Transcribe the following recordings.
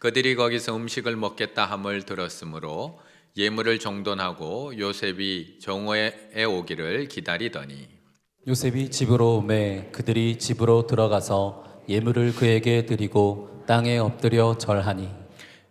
그들이 거기서 음식을 먹겠다 함을 들었으므로 예물을 정돈하고 요셉이 정오에 오기를 기다리더니 요셉이 집으로 오매 그들이 집으로 들어가서 예물을 그에게 드리고 땅에 엎드려 절하니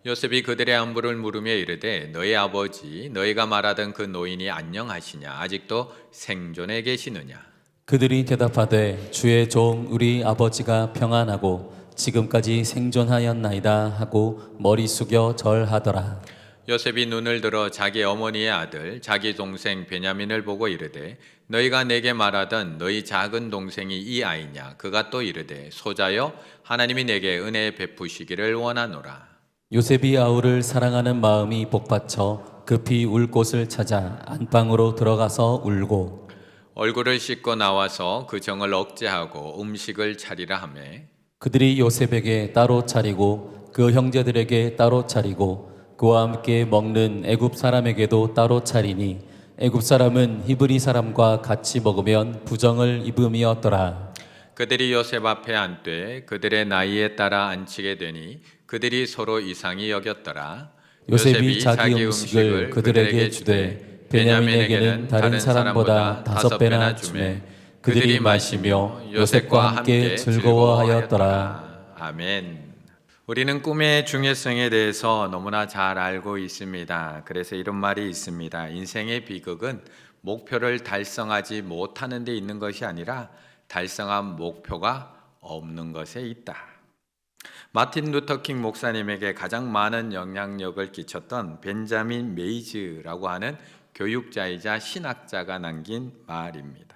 요셉이 그들의 안부를 물으며 이르되 너희 아버지 너희가 말하던 그 노인이 안녕하시냐 아직도 생존해 계시느냐. 그들이 대답하되 주의 종 우리 아버지가 평안하고 지금까지 생존하였나이다 하고 머리 숙여 절하더라. 요셉이 눈을 들어 자기 어머니의 아들 자기 동생 베냐민을 보고 이르되 너희가 내게 말하던 너희 작은 동생이 이 아이냐. 그가 또 이르되 소자여 하나님이 내게 은혜 베푸시기를 원하노라. 요셉이 아우를 사랑하는 마음이 복받쳐 급히 울 곳을 찾아 안방으로 들어가서 울고 얼굴을 씻고 나와서 그 정을 억제하고 음식을 차리라 하매 그들이 요셉에게 따로 차리고 그 형제들에게 따로 차리고 그와 함께 먹는 애굽 사람에게도 따로 차리니 애굽 사람은 히브리 사람과 같이 먹으면 부정을 입음이었더라. 그들이 요셉 앞에 앉되 그들의 나이에 따라 앉히게 되니 그들이 서로 이상히 여겼더라. 요셉이 자기 음식을 그들에게 주되 베냐민에게는 다른 사람보다 5배나 주매 그들이 마시며 요셉과 함께 즐거워하였더라. 아멘. 우리는 꿈의 중요성에 대해서 너무나 잘 알고 있습니다. 그래서 이런 말이 있습니다. 인생의 비극은 목표를 달성하지 못하는 데 있는 것이 아니라 달성한 목표가 없는 것에 있다. 마틴 루터킹 목사님에게 가장 많은 영향력을 끼쳤던 벤자민 메이즈라고 하는 교육자이자 신학자가 남긴 말입니다.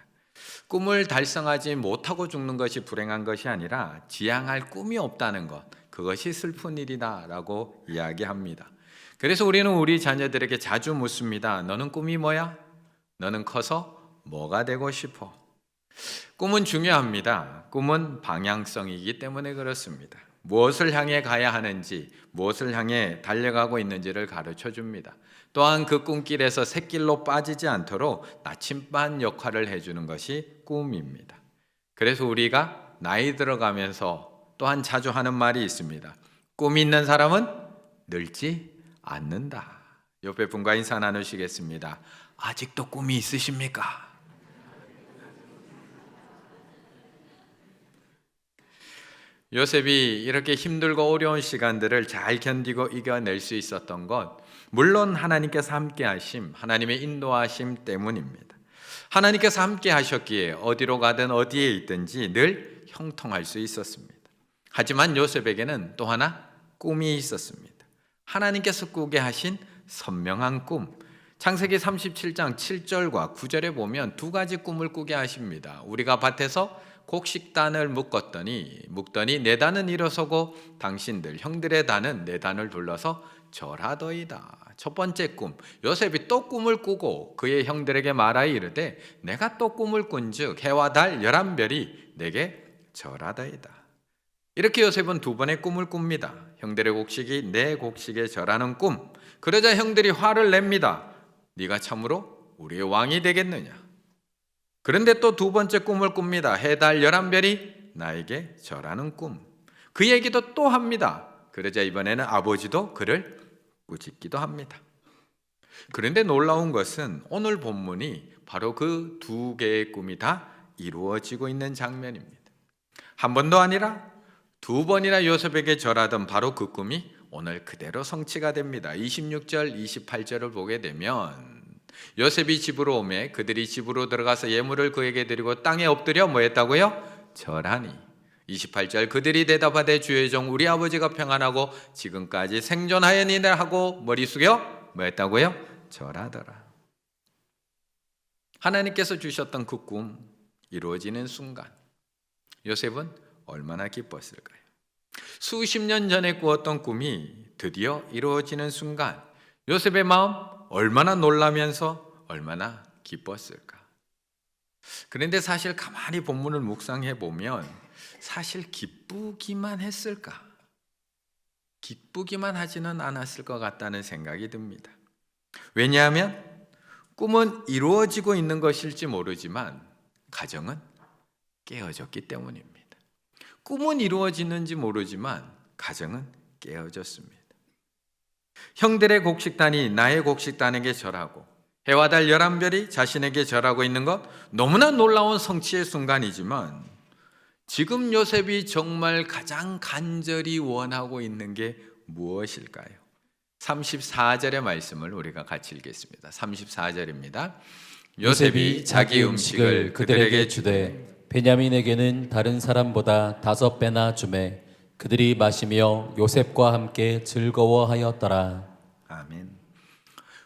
꿈을 달성하지 못하고 죽는 것이 불행한 것이 아니라 지향할 꿈이 없다는 것, 그것이 슬픈 일이다라고 이야기합니다. 그래서 우리는 우리 자녀들에게 자주 묻습니다. 너는 꿈이 뭐야? 너는 커서 뭐가 되고 싶어? 꿈은 중요합니다. 꿈은 방향성이기 때문에 그렇습니다. 무엇을 향해 가야 하는지, 무엇을 향해 달려가고 있는지를 가르쳐 줍니다. 또한 그 꿈길에서 샛길로 빠지지 않도록 나침반 역할을 해주는 것이 꿈입니다. 그래서 우리가 나이 들어가면서 또한 자주 하는 말이 있습니다. 꿈이 있는 사람은 늙지 않는다. 옆에 분과 인사 나누시겠습니다. 아직도 꿈이 있으십니까? 요셉이 이렇게 힘들고 어려운 시간들을 잘 견디고 이겨낼 수 있었던 것, 물론 하나님께서 함께 하심, 하나님의 인도하심 때문입니다. 하나님께서 함께 하셨기에 어디로 가든 어디에 있든지 늘 형통할 수 있었습니다. 하지만 요셉에게는 또 하나 꿈이 있었습니다. 하나님께서 꾸게 하신 선명한 꿈. 창세기 37장 7절과 9절에 보면 두 가지 꿈을 꾸게 하십니다. 우리가 밭에서 곡식단을 묵더니 네 단은 일어서고 당신들 형들의 단은 네 단을 둘러서 절하더이다. 첫 번째 꿈, 요셉이 또 꿈을 꾸고 그의 형들에게 말하여 이르되 내가 또 꿈을 꾼즉 해와 달 11별이 내게 절하더이다. 이렇게 요셉은 두 번의 꿈을 꿉니다. 형들의 곡식이 내 곡식에 절하는 꿈. 그러자 형들이 화를 냅니다. 네가 참으로 우리의 왕이 되겠느냐. 그런데 또 두 번째 꿈을 꿉니다. 해, 달, 11별이 나에게 절하는 꿈. 그 얘기도 또 합니다. 그러자 이번에는 아버지도 그를 꾸짖기도 합니다. 그런데 놀라운 것은 오늘 본문이 바로 그 두 개의 꿈이 다 이루어지고 있는 장면입니다. 한 번도 아니라 두 번이나 요셉에게 절하던 바로 그 꿈이 오늘 그대로 성취가 됩니다. 26절, 28절을 보게 되면 요셉이 집으로 오매 그들이 집으로 들어가서 예물을 그에게 드리고 땅에 엎드려 뭐 했다고요? 절하니. 28절 그들이 대답하되 주의 종 우리 아버지가 평안하고 지금까지 생존하였니라 하고 머리 숙여 뭐 했다고요? 절하더라. 하나님께서 주셨던 그 꿈 이루어지는 순간 요셉은 얼마나 기뻤을까요? 수십 년 전에 꾸었던 꿈이 드디어 이루어지는 순간 요셉의 마음 얼마나 놀라면서 얼마나 기뻤을까? 그런데 사실 가만히 본문을 묵상해 보면 사실 기쁘기만 했을까? 기쁘기만 하지는 않았을 것 같다는 생각이 듭니다. 왜냐하면 꿈은 이루어지고 있는 것일지 모르지만 가정은 깨어졌기 때문입니다. 꿈은 이루어지는지 모르지만 가정은 깨어졌습니다. 형들의 곡식단이 나의 곡식단에게 절하고 해와 달 11별이 자신에게 절하고 있는 것, 너무나 놀라운 성취의 순간이지만 지금 요셉이 정말 가장 간절히 원하고 있는 게 무엇일까요? 34절의 말씀을 우리가 같이 읽겠습니다. 34절입니다. 요셉이 자기 음식을 그들에게 주되 베냐민에게는 다른 사람보다 5배나 주매 그들이 마시며 요셉과 함께 즐거워하였더라. 아멘.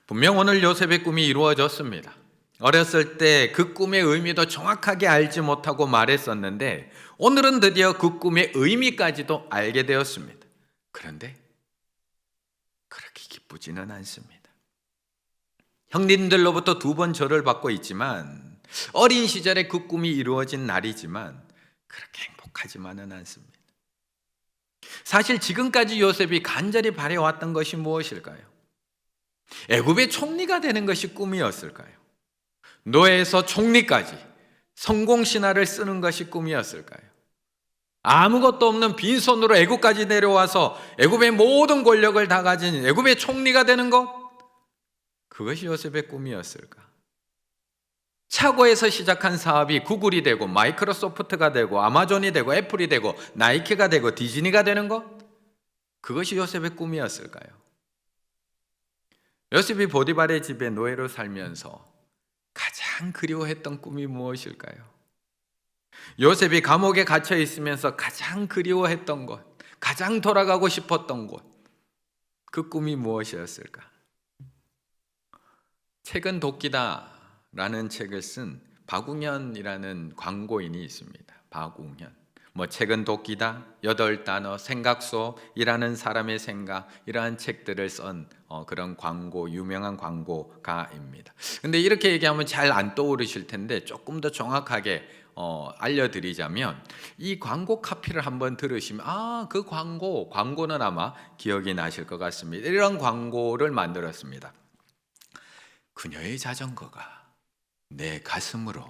분명 오늘 요셉의 꿈이 이루어졌습니다. 어렸을 때 그 꿈의 의미도 정확하게 알지 못하고 말했었는데 오늘은 드디어 그 꿈의 의미까지도 알게 되었습니다. 그런데 그렇게 기쁘지는 않습니다. 형님들로부터 2번 절을 받고 있지만 어린 시절에 그 꿈이 이루어진 날이지만 그렇게 행복하지만은 않습니다. 사실 지금까지 요셉이 간절히 바래왔던 것이 무엇일까요? 애굽의 총리가 되는 것이 꿈이었을까요? 노예에서 총리까지 성공 신화를 쓰는 것이 꿈이었을까요? 아무것도 없는 빈손으로 애굽까지 내려와서 애굽의 모든 권력을 다 가진 애굽의 총리가 되는 것? 그것이 요셉의 꿈이었을까? 차고에서 시작한 사업이 구글이 되고 마이크로소프트가 되고 아마존이 되고 애플이 되고 나이키가 되고 디즈니가 되는 것? 그것이 요셉의 꿈이었을까요? 요셉이 보디발의 집에 노예로 살면서 가장 그리워했던 꿈이 무엇일까요? 요셉이 감옥에 갇혀 있으면서 가장 그리워했던 것, 가장 돌아가고 싶었던 곳, 그 꿈이 무엇이었을까? 책은 도끼다라는 책을 쓴 박웅현이라는 광고인이 있습니다. 박웅현. 책은 도끼다, 8단어, 생각소이라는 사람의 생각, 이러한 책들을 쓴 그런 유명한 광고가입니다. 근데 이렇게 얘기하면 잘 안 떠오르실 텐데 조금 더 정확하게 알려드리자면 이 광고 카피를 한번 들으시면 그 광고는 아마 기억이 나실 것 같습니다. 이런 광고를 만들었습니다. 그녀의 자전거가 내 가슴으로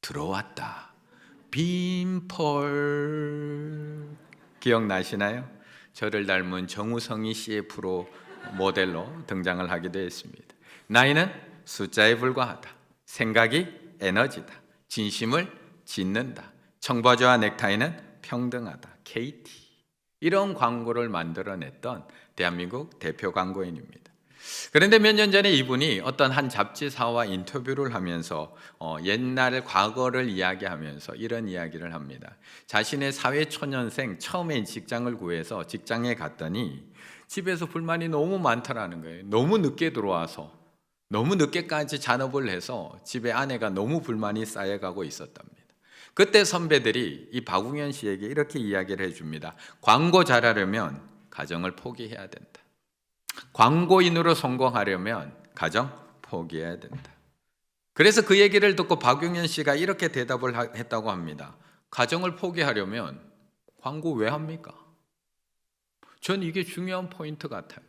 들어왔다. 빈펄 기억나시나요? 저를 닮은 정우성이 CF로 모델로 등장을 하기도 했습니다. 나이는 숫자에 불과하다. 생각이 에너지다. 진심을 짓는다. 청바지와 넥타이는 평등하다. KT. 이런 광고를 만들어냈던 대한민국 대표 광고인입니다. 그런데 몇 년 전에 이분이 어떤 한 잡지사와 인터뷰를 하면서 옛날 과거를 이야기하면서 이런 이야기를 합니다. 자신의 사회초년생 처음에 직장을 구해서 직장에 갔더니 집에서 불만이 너무 많더라는 거예요. 너무 늦게 들어와서 너무 늦게까지 잔업을 해서 집에 아내가 너무 불만이 쌓여가고 있었답니다. 그때 선배들이 이 박웅현 씨에게 이렇게 이야기를 해줍니다. 광고 잘하려면 가정을 포기해야 된다. 광고인으로 성공하려면 가정 포기해야 된다. 그래서 그 얘기를 듣고 박용현 씨가 이렇게 대답을 했다고 합니다. 가정을 포기하려면 광고 왜 합니까? 전 이게 중요한 포인트 같아요.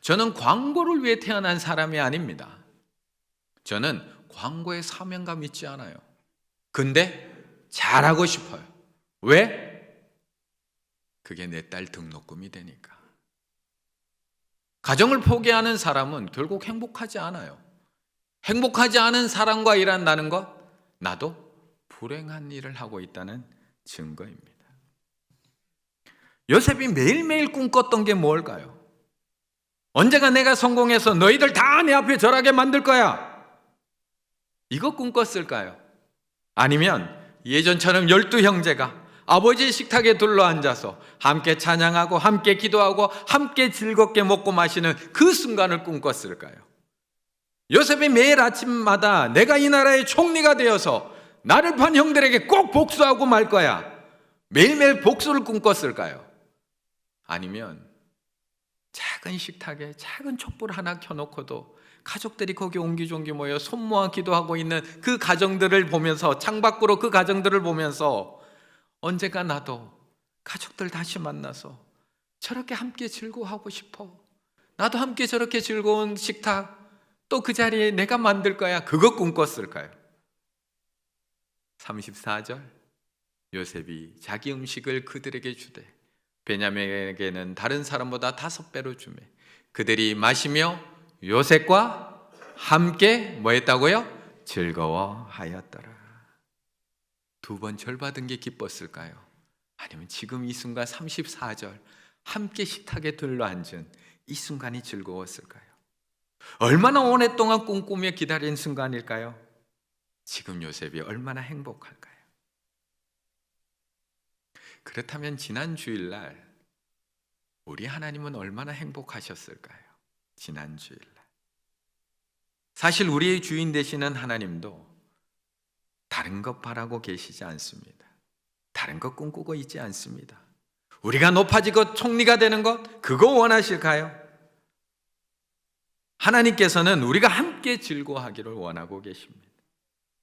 저는 광고를 위해 태어난 사람이 아닙니다. 저는 광고에 사명감 있지 않아요. 근데 잘하고 싶어요. 왜? 그게 내 딸 등록금이 되니까. 가정을 포기하는 사람은 결국 행복하지 않아요. 행복하지 않은 사람과 일한다는 것, 나도 불행한 일을 하고 있다는 증거입니다. 요셉이 매일매일 꿈꿨던 게 뭘까요? 언제가 내가 성공해서 너희들 다 내 앞에 절하게 만들 거야. 이거 꿈꿨을까요? 아니면 예전처럼 12형제가 아버지의 식탁에 둘러앉아서 함께 찬양하고 함께 기도하고 함께 즐겁게 먹고 마시는 그 순간을 꿈꿨을까요? 요셉이 매일 아침마다 내가 이 나라의 총리가 되어서 나를 판 형들에게 꼭 복수하고 말 거야. 매일매일 복수를 꿈꿨을까요? 아니면 작은 식탁에 작은 촛불 하나 켜놓고도 가족들이 거기 옹기종기 모여 손 모아 기도하고 있는 그 가정들을 보면서, 창밖으로 그 가정들을 보면서 언제가 나도 가족들 다시 만나서 저렇게 함께 즐거워하고 싶어. 나도 함께 저렇게 즐거운 식탁 또 그 자리에 내가 만들 거야. 그거 꿈꿨을까요? 34절 요셉이 자기 음식을 그들에게 주되 베냐민에게는 다른 사람보다 5배로 주매 그들이 마시며 요셉과 함께 뭐 했다고요? 즐거워하였더라. 2번 절 받은 게 기뻤을까요? 아니면 지금 이 순간 34절 함께 식탁에 둘러앉은 이 순간이 즐거웠을까요? 얼마나 오랫동안 꿈꾸며 기다린 순간일까요? 지금 요셉이 얼마나 행복할까요? 그렇다면 지난 주일날 우리 하나님은 얼마나 행복하셨을까요? 지난 주일날 사실 우리의 주인 되시는 하나님도 다른 것 바라고 계시지 않습니다. 다른 것 꿈꾸고 있지 않습니다. 우리가 높아지고 총리가 되는 것 그거 원하실까요? 하나님께서는 우리가 함께 즐거워하기를 원하고 계십니다.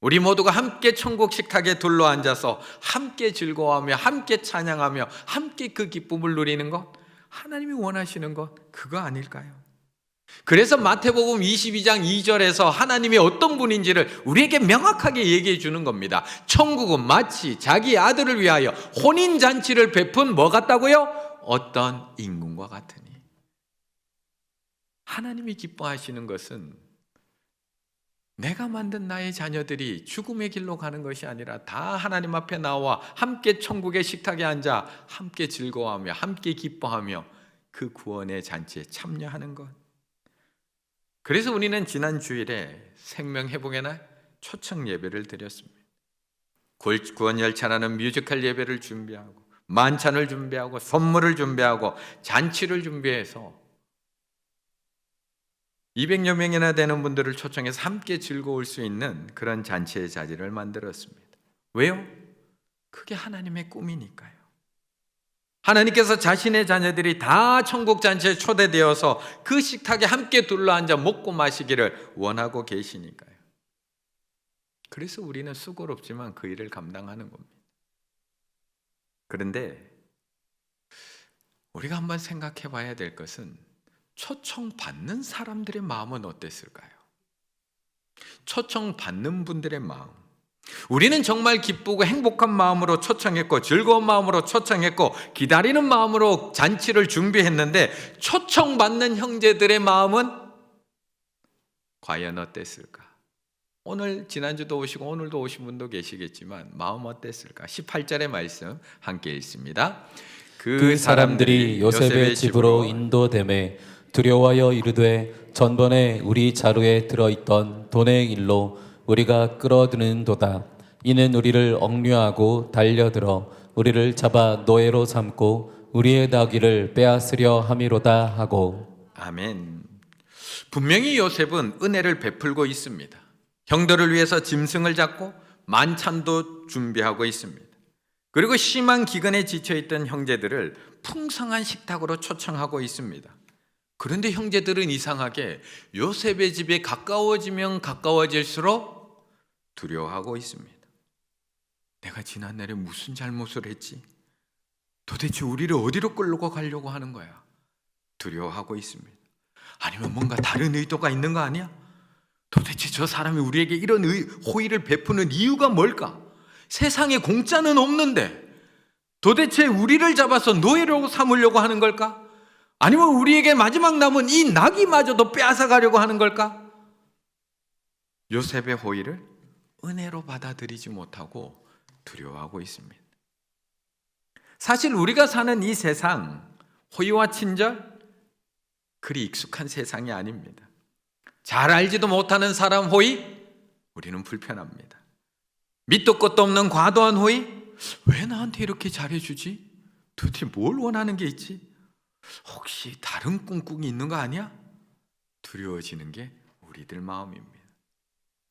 우리 모두가 함께 천국 식탁에 둘러앉아서 함께 즐거워하며 함께 찬양하며 함께 그 기쁨을 누리는 것 하나님이 원하시는 것 그거 아닐까요? 그래서 마태복음 22장 2절에서 하나님이 어떤 분인지를 우리에게 명확하게 얘기해 주는 겁니다. 천국은 마치 자기 아들을 위하여 혼인잔치를 베푼 뭐 같다고요? 어떤 임금과 같으니. 하나님이 기뻐하시는 것은 내가 만든 나의 자녀들이 죽음의 길로 가는 것이 아니라 다 하나님 앞에 나와 함께 천국의 식탁에 앉아 함께 즐거워하며 함께 기뻐하며 그 구원의 잔치에 참여하는 것. 그래서 우리는 지난 주일에 생명회복의 날 초청 예배를 드렸습니다. 구원열차라는 뮤지컬 예배를 준비하고 만찬을 준비하고 선물을 준비하고 잔치를 준비해서 200여 명이나 되는 분들을 초청해서 함께 즐거울 수 있는 그런 잔치의 자리를 만들었습니다. 왜요? 그게 하나님의 꿈이니까요. 하나님께서 자신의 자녀들이 다 천국 잔치에 초대되어서 그 식탁에 함께 둘러앉아 먹고 마시기를 원하고 계시니까요. 그래서 우리는 수고롭지만 그 일을 감당하는 겁니다. 그런데 우리가 한번 생각해 봐야 될 것은 초청받는 사람들의 마음은 어땠을까요? 초청받는 분들의 마음. 우리는 정말 기쁘고 행복한 마음으로 초청했고 즐거운 마음으로 초청했고 기다리는 마음으로 잔치를 준비했는데 초청받는 형제들의 마음은 과연 어땠을까? 오늘 지난주도 오시고 오늘도 오신 분도 계시겠지만 마음 어땠을까? 18절의 말씀 함께 읽습니다. 그 사람들이 요셉의 집으로 인도되매 두려워하여 이르되 전번에 우리 자루에 들어있던 돈의 일로 우리가 끌어드는도다. 이는 우리를 억류하고 달려들어 우리를 잡아 노예로 삼고 우리의 나귀를 빼앗으려 함이로다 하고. 아멘. 분명히 요셉은 은혜를 베풀고 있습니다. 형들을 위해서 짐승을 잡고 만찬도 준비하고 있습니다. 그리고 심한 기근에 지쳐있던 형제들을 풍성한 식탁으로 초청하고 있습니다. 그런데 형제들은 이상하게 요셉의 집에 가까워지면 가까워질수록 두려워하고 있습니다. 내가 지난날에 무슨 잘못을 했지? 도대체 우리를 어디로 끌고 가려고 하는 거야? 두려워하고 있습니다. 아니면 뭔가 다른 의도가 있는 거 아니야? 도대체 저 사람이 우리에게 이런 호의를 베푸는 이유가 뭘까? 세상에 공짜는 없는데 도대체 우리를 잡아서 노예로 삼으려고 하는 걸까? 아니면 우리에게 마지막 남은 이 나귀마저도 빼앗아 가려고 하는 걸까? 요셉의 호의를 은혜로 받아들이지 못하고 두려워하고 있습니다. 사실 우리가 사는 이 세상, 호의와 친절, 그리 익숙한 세상이 아닙니다. 잘 알지도 못하는 사람 호의, 우리는 불편합니다. 밑도 끝도 없는 과도한 호의, 왜 나한테 이렇게 잘해주지? 도대체 뭘 원하는 게 있지? 혹시 다른 꿍꿍이 있는 거 아니야? 두려워지는 게 우리들 마음입니다.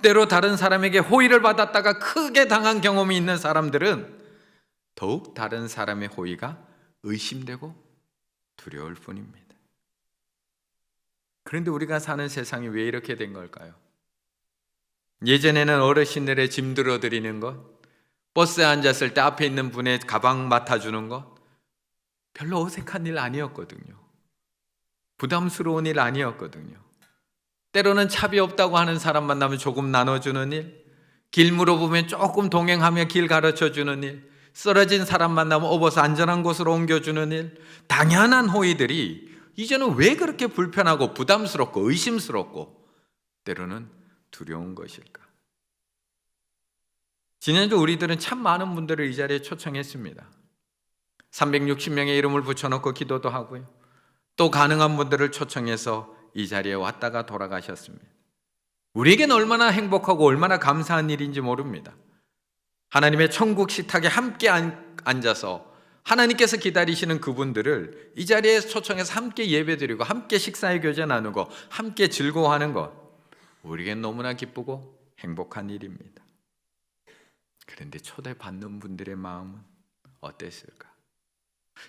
때로 다른 사람에게 호의를 받았다가 크게 당한 경험이 있는 사람들은 더욱 다른 사람의 호의가 의심되고 두려울 뿐입니다. 그런데 우리가 사는 세상이 왜 이렇게 된 걸까요? 예전에는 어르신들의 짐 들어드리는 것, 버스에 앉았을 때 앞에 있는 분의 가방 맡아주는 것, 별로 어색한 일 아니었거든요. 부담스러운 일 아니었거든요. 때로는 차비 없다고 하는 사람 만나면 조금 나눠주는 일, 길 물어보면 조금 동행하며 길 가르쳐주는 일, 쓰러진 사람 만나면 업어서 안전한 곳으로 옮겨주는 일, 당연한 호의들이 이제는 왜 그렇게 불편하고 부담스럽고 의심스럽고 때로는 두려운 것일까? 지난주 우리들은 참 많은 분들을 이 자리에 초청했습니다. 360명의 이름을 붙여놓고 기도도 하고요. 또 가능한 분들을 초청해서 이 자리에 왔다가 돌아가셨습니다. 우리에겐 얼마나 행복하고 얼마나 감사한 일인지 모릅니다. 하나님의 천국 식탁에 함께 앉아서 하나님께서 기다리시는 그분들을 이 자리에 초청해서 함께 예배드리고 함께 식사의 교제 나누고 함께 즐거워하는 것, 우리에겐 너무나 기쁘고 행복한 일입니다. 그런데 초대받는 분들의 마음은 어땠을까?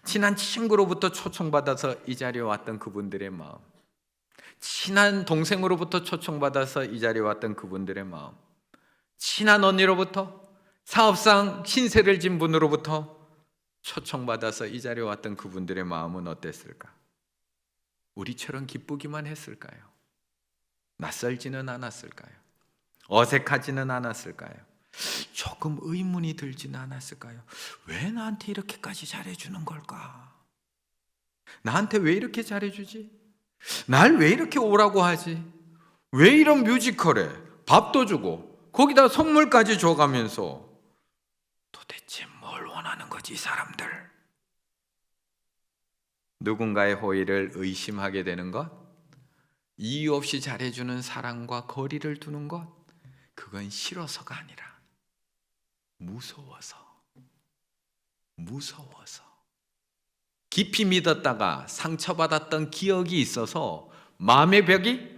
친한 친구로부터 초청받아서 이 자리에 왔던 그분들의 마음, 친한 동생으로부터 초청받아서 이 자리에 왔던 그분들의 마음, 친한 언니로부터, 사업상 신세를 진 분으로부터 초청받아서 이 자리에 왔던 그분들의 마음은 어땠을까? 우리처럼 기쁘기만 했을까요? 낯설지는 않았을까요? 어색하지는 않았을까요? 조금 의문이 들지는 않았을까요? 왜 나한테 이렇게까지 잘해주는 걸까? 나한테 왜 이렇게 잘해주지? 날 왜 이렇게 오라고 하지? 왜 이런 뮤지컬에 밥도 주고 거기다 선물까지 줘가면서 도대체 뭘 원하는 거지 이 사람들? 누군가의 호의를 의심하게 되는 것, 이유 없이 잘해주는 사람과 거리를 두는 것, 그건 싫어서가 아니라 무서워서 깊이 믿었다가 상처받았던 기억이 있어서 마음의 벽이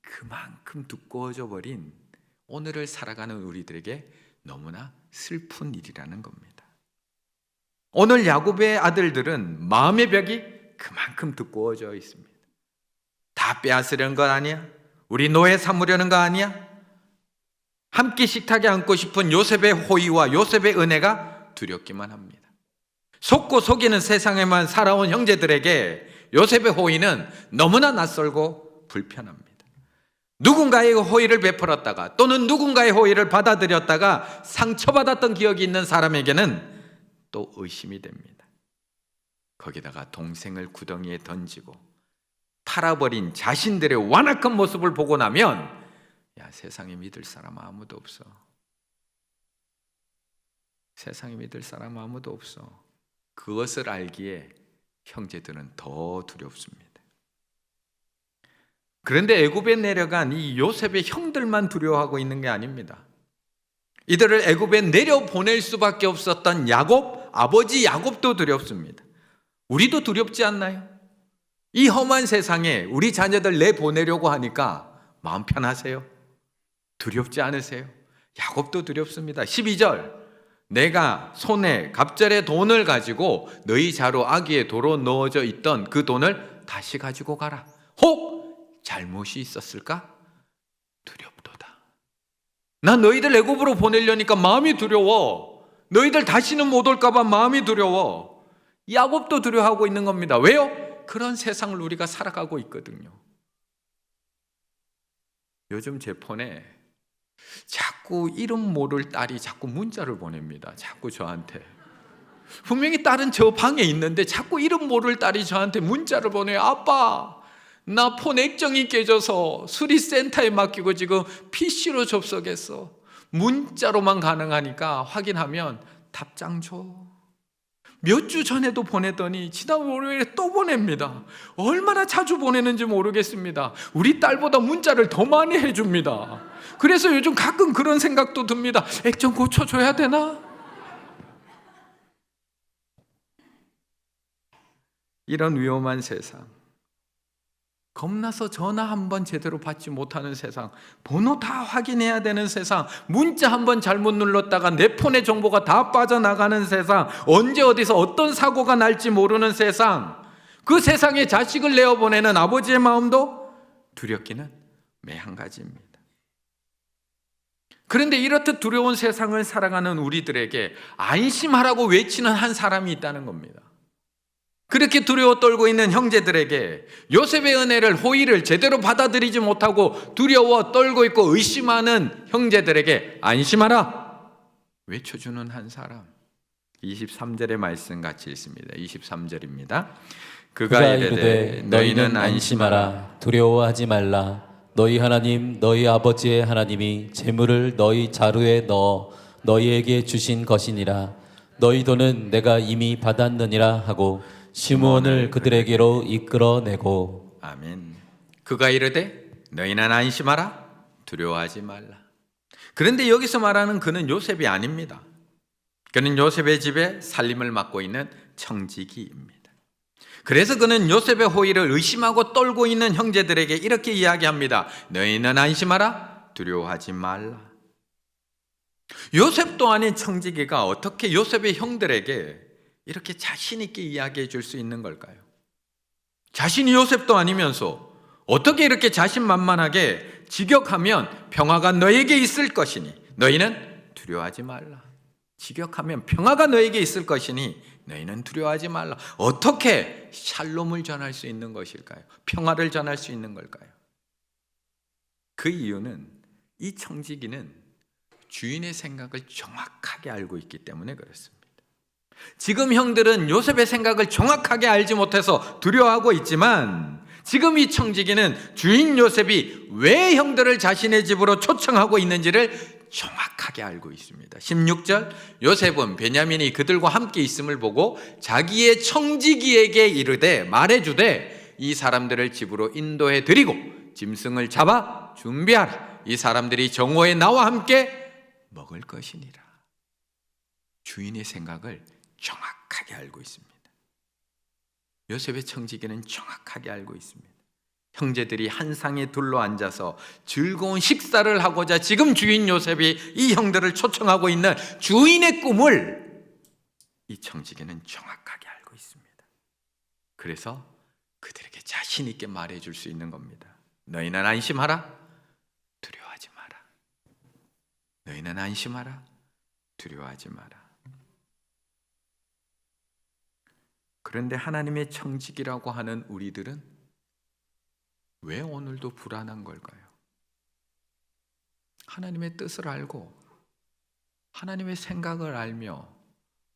그만큼 두꺼워져 버린 오늘을 살아가는 우리들에게 너무나 슬픈 일이라는 겁니다. 오늘 야곱의 아들들은 마음의 벽이 그만큼 두꺼워져 있습니다. 다 빼앗으려는 것 아니야? 우리 노예 삼으려는 거 아니야? 함께 식탁에 앉고 싶은 요셉의 호의와 요셉의 은혜가 두렵기만 합니다. 속고 속이는 세상에만 살아온 형제들에게 요셉의 호의는 너무나 낯설고 불편합니다. 누군가의 호의를 베풀었다가 또는 누군가의 호의를 받아들였다가 상처받았던 기억이 있는 사람에게는 또 의심이 됩니다. 거기다가 동생을 구덩이에 던지고 팔아버린 자신들의 완악한 모습을 보고 나면 야, 세상에 믿을 사람 아무도 없어. 세상에 믿을 사람 아무도 없어. 그것을 알기에 형제들은 더 두렵습니다. 그런데 애굽에 내려간 이 요셉의 형들만 두려워하고 있는 게 아닙니다. 이들을 애굽에 내려보낼 수밖에 없었던 야곱, 아버지 야곱도 두렵습니다. 우리도 두렵지 않나요? 이 험한 세상에 우리 자녀들 내보내려고 하니까 마음 편하세요? 두렵지 않으세요? 야곱도 두렵습니다. 12절, 내가 손에 갑절의 돈을 가지고 너희 자루 아기의 도로 넣어져 있던 그 돈을 다시 가지고 가라. 혹 잘못이 있었을까? 두렵도다. 난 너희들 애굽으로 보내려니까 마음이 두려워. 너희들 다시는 못 올까 봐 마음이 두려워. 야곱도 두려워하고 있는 겁니다. 왜요? 그런 세상을 우리가 살아가고 있거든요. 요즘 제 폰에 자꾸 이름 모를 딸이 자꾸 문자를 보냅니다. 자꾸 저한테. 분명히 딸은 저 방에 있는데 자꾸 이름 모를 딸이 저한테 문자를 보내요. 아빠, 나 폰 액정이 깨져서 수리센터에 맡기고 지금 PC로 접속했어. 문자로만 가능하니까 확인하면 답장 줘. 몇 주 전에도 보내더니 지난 월요일에 또 보냅니다. 얼마나 자주 보내는지 모르겠습니다. 우리 딸보다 문자를 더 많이 해줍니다. 그래서 요즘 가끔 그런 생각도 듭니다. 액정 고쳐줘야 되나? 이런 위험한 세상, 겁나서 전화 한번 제대로 받지 못하는 세상, 번호 다 확인해야 되는 세상, 문자 한번 잘못 눌렀다가 내 폰의 정보가 다 빠져나가는 세상, 언제 어디서 어떤 사고가 날지 모르는 세상, 그 세상에 자식을 내어보내는 아버지의 마음도 두렵기는 매한가지입니다. 그런데 이렇듯 두려운 세상을 살아가는 우리들에게 안심하라고 외치는 한 사람이 있다는 겁니다. 그렇게 두려워 떨고 있는 형제들에게 요셉의 은혜를, 호의를 제대로 받아들이지 못하고 두려워 떨고 있고 의심하는 형제들에게 안심하라 외쳐주는 한 사람, 23절의 말씀 같이 읽습니다. 23절입니다. 그가 그가 이르되 너희는 안심하라 두려워하지 말라 너희 하나님 너희 아버지의 하나님이 재물을 너희 자루에 넣어 너희에게 주신 것이니라 너희 돈은 내가 이미 받았느니라 하고 시므온을 그들에게로 이끌어내고. 아멘. 그가 이르되 너희는 안심하라 두려워하지 말라. 그런데 여기서 말하는 그는 요셉이 아닙니다. 그는 요셉의 집에 살림을 맡고 있는 청지기입니다. 그래서 그는 요셉의 호의를 의심하고 떨고 있는 형제들에게 이렇게 이야기합니다. 너희는 안심하라 두려워하지 말라. 요셉도 아닌 청지기가 어떻게 요셉의 형들에게 이렇게 자신 있게 이야기해 줄 수 있는 걸까요? 자신이 요셉도 아니면서 어떻게 이렇게 자신만만하게 직역하면 평화가 너에게 있을 것이니 너희는 두려워하지 말라. 직역하면 평화가 너에게 있을 것이니 너희는 두려워하지 말라. 어떻게 샬롬을 전할 수 있는 것일까요? 평화를 전할 수 있는 걸까요? 그 이유는 이 청지기는 주인의 생각을 정확하게 알고 있기 때문에 그렇습니다. 지금 형들은 요셉의 생각을 정확하게 알지 못해서 두려워하고 있지만 지금 이 청지기는 주인 요셉이 왜 형들을 자신의 집으로 초청하고 있는지를 정확하게 알고 있습니다. 16절 요셉은 베냐민이 그들과 함께 있음을 보고 자기의 청지기에게 이르되 말해주되 이 사람들을 집으로 인도해 드리고 짐승을 잡아 준비하라. 이 사람들이 정오에 나와 함께 먹을 것이니라. 주인의 생각을 정확하게 알고 있습니다. 요셉의 청지기는 정확하게 알고 있습니다. 형제들이 한 상에 둘러앉아서 즐거운 식사를 하고자 지금 주인 요셉이 이 형들을 초청하고 있는 주인의 꿈을 이 청지기는 정확하게 알고 있습니다. 그래서 그들에게 자신 있게 말해줄 수 있는 겁니다. 너희는 안심하라 두려워하지 마라. 너희는 안심하라 두려워하지 마라. 그런데 하나님의 청지기라고 하는 우리들은 왜 오늘도 불안한 걸까요? 하나님의 뜻을 알고 하나님의 생각을 알며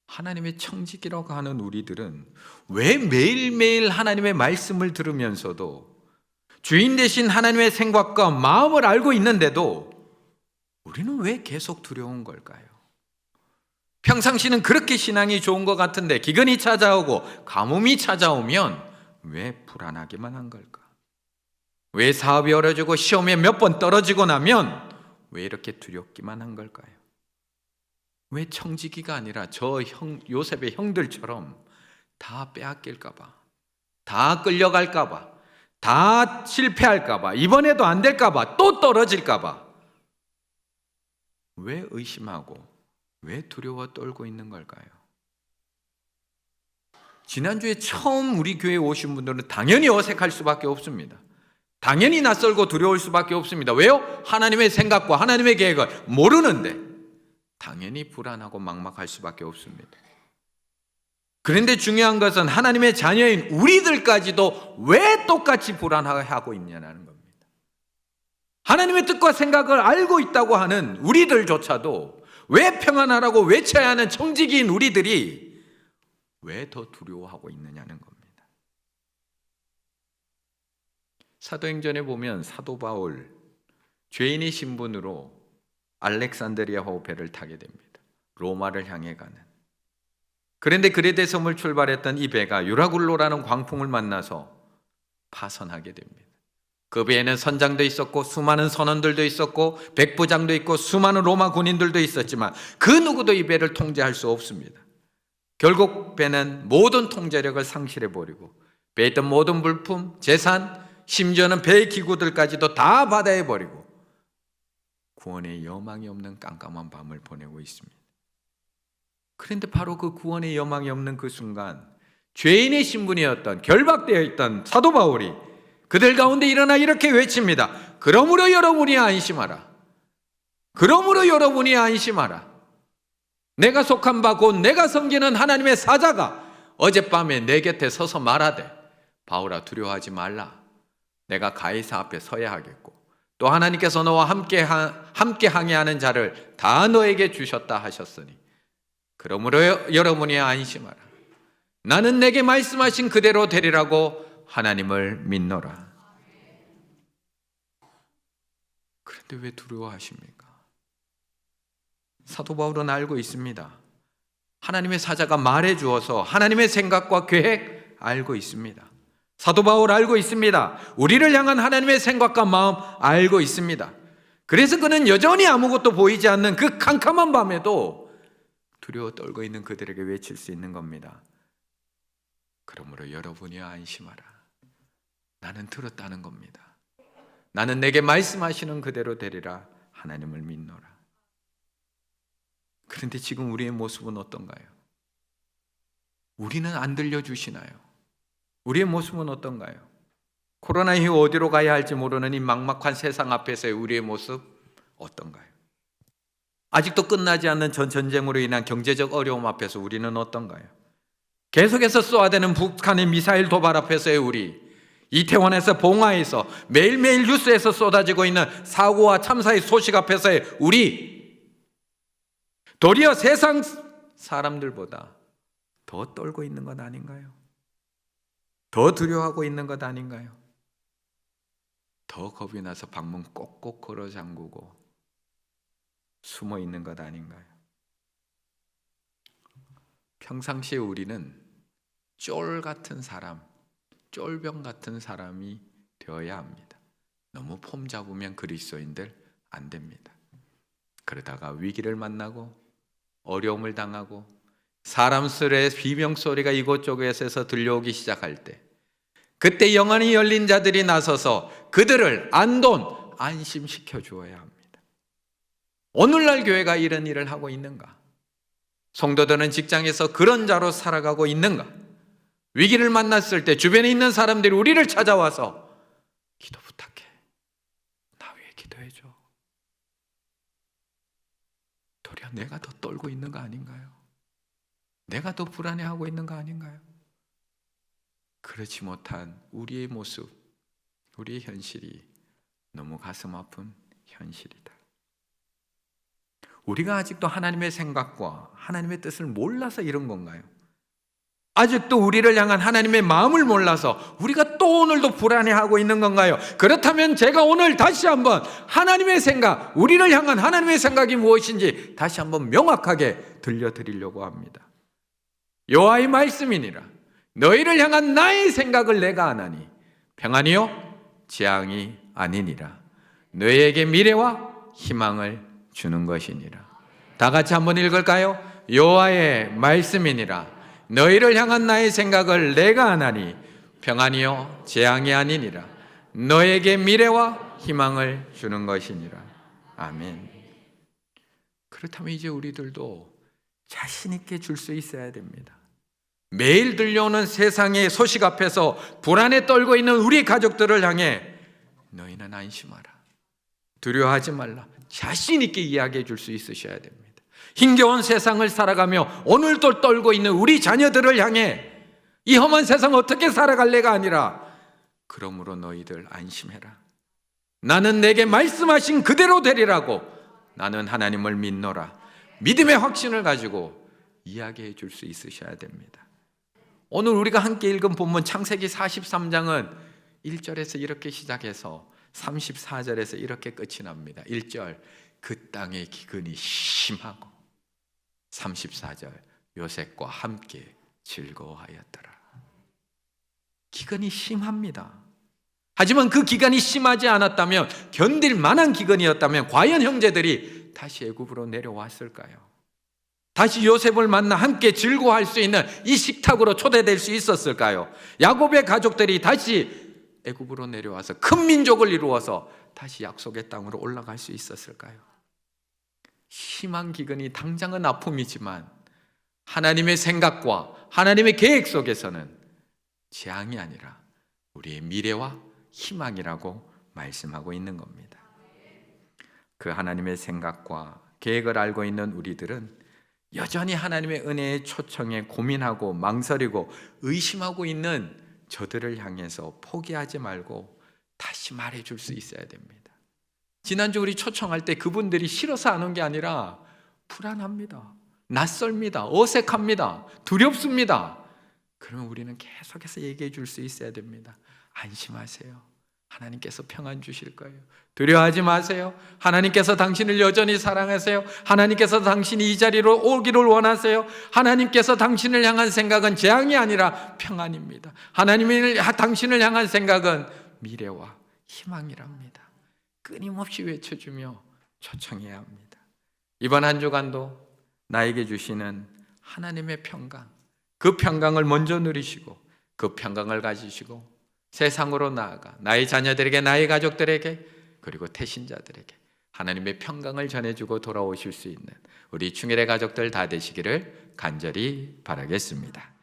하나님의 청지기라고 하는 우리들은 왜 매일매일 하나님의 말씀을 들으면서도 주인 되신 하나님의 생각과 마음을 알고 있는데도 우리는 왜 계속 두려운 걸까요? 평상시는 그렇게 신앙이 좋은 것 같은데 기근이 찾아오고 가뭄이 찾아오면 왜 불안하기만 한 걸까? 왜 사업이 어려지고 시험에 몇 번 떨어지고 나면 왜 이렇게 두렵기만 한 걸까요? 왜 청지기가 아니라 요셉의 형들처럼 다 빼앗길까봐, 다 끌려갈까봐, 다 실패할까봐, 이번에도 안 될까봐, 또 떨어질까봐 왜 의심하고 왜 두려워 떨고 있는 걸까요? 지난주에 처음 우리 교회에 오신 분들은 당연히 어색할 수밖에 없습니다. 당연히 낯설고 두려울 수밖에 없습니다. 왜요? 하나님의 생각과 하나님의 계획을 모르는데 당연히 불안하고 막막할 수밖에 없습니다. 그런데 중요한 것은 하나님의 자녀인 우리들까지도 왜 똑같이 불안하고 있냐는 겁니다. 하나님의 뜻과 생각을 알고 있다고 하는 우리들조차도 왜 평안하라고 외쳐야 하는 청지기인 우리들이 왜 더 두려워하고 있느냐는 겁니다. 사도행전에 보면 사도 바울 죄인의 신분으로 알렉산드리아 호배를 타게 됩니다. 로마를 향해 가는. 그런데 그레데 섬을 출발했던 이 배가 유라굴로라는 광풍을 만나서 파선하게 됩니다. 그 배에는 선장도 있었고 수많은 선원들도 있었고 백부장도 있고 수많은 로마 군인들도 있었지만 그 누구도 이 배를 통제할 수 없습니다. 결국 배는 모든 통제력을 상실해버리고 배에 있던 모든 물품, 재산, 심지어는 배의 기구들까지도 다 바다에 버리고 구원의 여망이 없는 깜깜한 밤을 보내고 있습니다. 그런데 바로 그 구원의 여망이 없는 그 순간 죄인의 신분이었던 결박되어 있던 사도 바울이 그들 가운데 일어나 이렇게 외칩니다. 그러므로 여러분이 안심하라. 그러므로 여러분이 안심하라. 내가 속한 바 곧 내가 섬기는 하나님의 사자가 어젯밤에 내 곁에 서서 말하되 바울아 두려워하지 말라. 내가 가이사 앞에 서야 하겠고 또 하나님께서 너와 함께 항해하는 자를 다 너에게 주셨다 하셨으니 그러므로 여러분이 안심하라. 나는 내게 말씀하신 그대로 되리라고 하나님을 믿노라. 그런데 왜 두려워하십니까? 사도 바울은 알고 있습니다. 하나님의 사자가 말해 주어서 하나님의 생각과 계획 알고 있습니다. 사도 바울 알고 있습니다. 우리를 향한 하나님의 생각과 마음 알고 있습니다. 그래서 그는 여전히 아무것도 보이지 않는 그 캄캄한 밤에도 두려워 떨고 있는 그들에게 외칠 수 있는 겁니다. 그러므로 여러분이 안심하라. 나는 들었다는 겁니다. 나는 내게 말씀하시는 그대로 되리라. 하나님을 믿노라. 그런데 지금 우리의 모습은 어떤가요? 우리는 안 들려주시나요? 우리의 모습은 어떤가요? 코로나 이후 어디로 가야 할지 모르는 이 막막한 세상 앞에서의 우리의 모습 어떤가요? 아직도 끝나지 않는 전쟁으로 인한 경제적 어려움 앞에서 우리는 어떤가요? 계속해서 쏘아대는 북한의 미사일 도발 앞에서의 우리, 이태원에서 봉화에서 매일매일 뉴스에서 쏟아지고 있는 사고와 참사의 소식 앞에서의 우리, 도리어 세상 사람들보다 더 떨고 있는 것 아닌가요? 더 두려워하고 있는 것 아닌가요? 더 겁이 나서 방문 꼭꼭 걸어 잠그고 숨어 있는 것 아닌가요? 평상시에 우리는 쫄 같은 사람, 쫄병 같은 사람이 되어야 합니다. 너무 폼 잡으면 그리스도인들 안 됩니다. 그러다가 위기를 만나고 어려움을 당하고 사람들의 비명소리가 이곳저곳에서 들려오기 시작할 때, 그때 영안이 열린 자들이 나서서 그들을 안심시켜 주어야 합니다. 오늘날 교회가 이런 일을 하고 있는가? 성도들은 직장에서 그런 자로 살아가고 있는가? 위기를 만났을 때 주변에 있는 사람들이 우리를 찾아와서 기도 부탁해. 나 위해 기도해줘. 도리어 내가 더 떨고 있는 거 아닌가요? 내가 더 불안해하고 있는 거 아닌가요? 그렇지 못한 우리의 모습, 우리의 현실이 너무 가슴 아픈 현실이다. 우리가 아직도 하나님의 생각과 하나님의 뜻을 몰라서 이런 건가요? 아직도 우리를 향한 하나님의 마음을 몰라서 우리가 또 오늘도 불안해하고 있는 건가요? 그렇다면 제가 오늘 다시 한번 하나님의 생각, 우리를 향한 하나님의 생각이 무엇인지 다시 한번 명확하게 들려드리려고 합니다. 여호와의 말씀이니라. 너희를 향한 나의 생각을 내가 아나니 평안이요 재앙이 아니니라. 너희에게 미래와 희망을 주는 것이니라. 다 같이 한번 읽을까요? 여호와의 말씀이니라. 너희를 향한 나의 생각을 내가 아나니 평안이요 재앙이 아니니라. 너에게 미래와 희망을 주는 것이니라. 아멘. 그렇다면 이제 우리들도 자신 있게 줄 수 있어야 됩니다. 매일 들려오는 세상의 소식 앞에서 불안에 떨고 있는 우리 가족들을 향해 너희는 안심하라. 두려워하지 말라. 자신 있게 이야기해 줄 수 있으셔야 됩니다. 힘겨운 세상을 살아가며 오늘도 떨고 있는 우리 자녀들을 향해 이 험한 세상 어떻게 살아갈래가 아니라 그러므로 너희들 안심해라. 나는 내게 말씀하신 그대로 되리라고 나는 하나님을 믿노라. 믿음의 확신을 가지고 이야기해 줄 수 있으셔야 됩니다. 오늘 우리가 함께 읽은 본문 창세기 43장은 1절에서 이렇게 시작해서 34절에서 이렇게 끝이 납니다. 1절 그 땅의 기근이 심하고 34절 요셉과 함께 즐거워하였더라. 기근이 심합니다. 하지만 그 기근이 심하지 않았다면, 견딜 만한 기근이었다면 과연 형제들이 다시 애굽으로 내려왔을까요? 다시 요셉을 만나 함께 즐거워할 수 있는 이 식탁으로 초대될 수 있었을까요? 야곱의 가족들이 다시 애굽으로 내려와서 큰 민족을 이루어서 다시 약속의 땅으로 올라갈 수 있었을까요? 심한 기근이 당장은 아픔이지만 하나님의 생각과 하나님의 계획 속에서는 재앙이 아니라 우리의 미래와 희망이라고 말씀하고 있는 겁니다. 그 하나님의 생각과 계획을 알고 있는 우리들은 여전히 하나님의 은혜의 초청에 고민하고 망설이고 의심하고 있는 저들을 향해서 포기하지 말고 다시 말해줄 수 있어야 됩니다. 지난주 우리 초청할 때 그분들이 싫어서 안 온 게 아니라 불안합니다. 낯설습니다. 어색합니다. 두렵습니다. 그러면 우리는 계속해서 얘기해 줄 수 있어야 됩니다. 안심하세요. 하나님께서 평안 주실 거예요. 두려워하지 마세요. 하나님께서 당신을 여전히 사랑하세요. 하나님께서 당신이 이 자리로 오기를 원하세요. 하나님께서 당신을 향한 생각은 재앙이 아니라 평안입니다. 하나님이 당신을 향한 생각은 미래와 희망이랍니다. 끊임없이 외쳐주며 초청해야 합니다. 이번 한 주간도 나에게 주시는 하나님의 평강, 그 평강을 먼저 누리시고 그 평강을 가지시고 세상으로 나아가 나의 자녀들에게, 나의 가족들에게, 그리고 태신자들에게 하나님의 평강을 전해주고 돌아오실 수 있는 우리 충일의 가족들 다 되시기를 간절히 바라겠습니다.